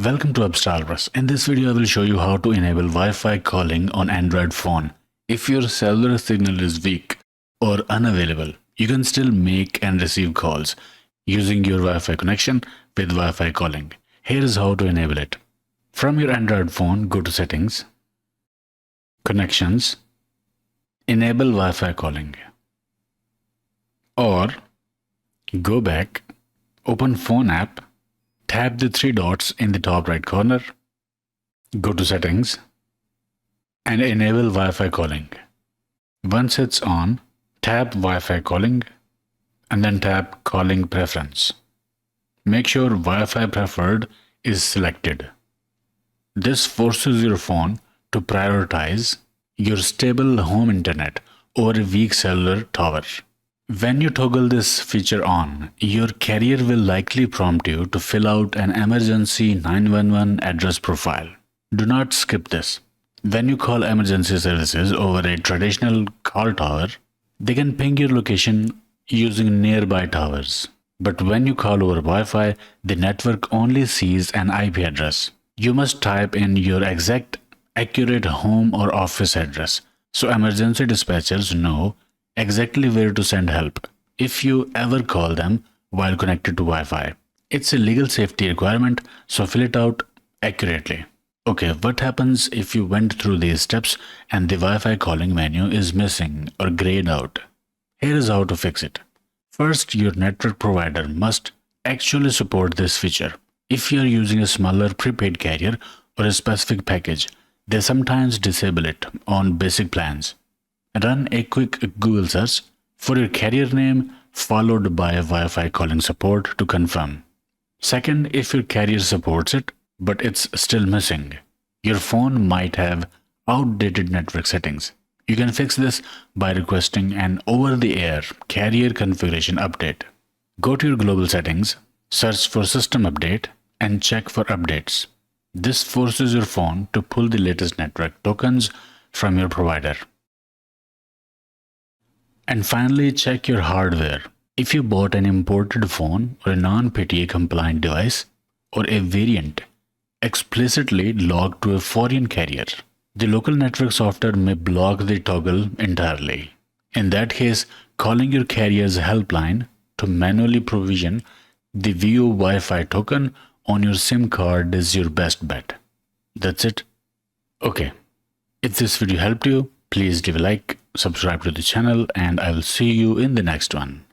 Welcome to Upstarverse. In this video, I will show you how to enable Wi-Fi calling on Android phone. If your cellular signal is weak or unavailable, you can still make and receive calls using your Wi-Fi connection with Wi-Fi calling. Here is how to enable it. From your Android phone, go to Settings, Connections, Enable Wi-Fi calling. Or go back, open Phone app, tap the three dots in the top right corner, go to Settings, and enable Wi-Fi calling. Once it's on, tap Wi-Fi calling and then tap Calling Preference. Make sure Wi-Fi Preferred is selected. This forces your phone to prioritize your stable home internet over a weak cellular tower. When you toggle this feature on, your carrier will likely prompt you to fill out an emergency 911 address profile. Do not skip this. When you call emergency services over a traditional call tower, they can ping your location using nearby towers. But when you call over Wi-Fi, the network only sees an IP address. You must type in your exact, accurate home or office address so emergency dispatchers know exactly where to send help if you ever call them while connected to Wi-Fi. It's a legal safety requirement, so fill it out accurately. Okay, what happens if you went through these steps and the Wi-Fi calling menu is missing or grayed out? Here is how to fix it. First, your network provider must actually support this feature. If you are using a smaller prepaid carrier or a specific package, they sometimes disable it on basic plans. Run a quick Google search for your carrier name followed by Wi-Fi calling support to confirm. Second, if your carrier supports it, but it's still missing, your phone might have outdated network settings. You can fix this by requesting an over-the-air carrier configuration update. Go to your global settings, search for System Update, and check for updates. This forces your phone to pull the latest network tokens from your provider. And finally, check your hardware. If you bought an imported phone or a non-PTA compliant device or a variant explicitly logged to a foreign carrier, the local network software may block the toggle entirely. In that case, calling your carrier's helpline to manually provision the VO Wi-Fi token on your SIM card is your best bet. That's it. Okay. If this video helped you, please give a like, subscribe to the channel, and I will see you in the next one.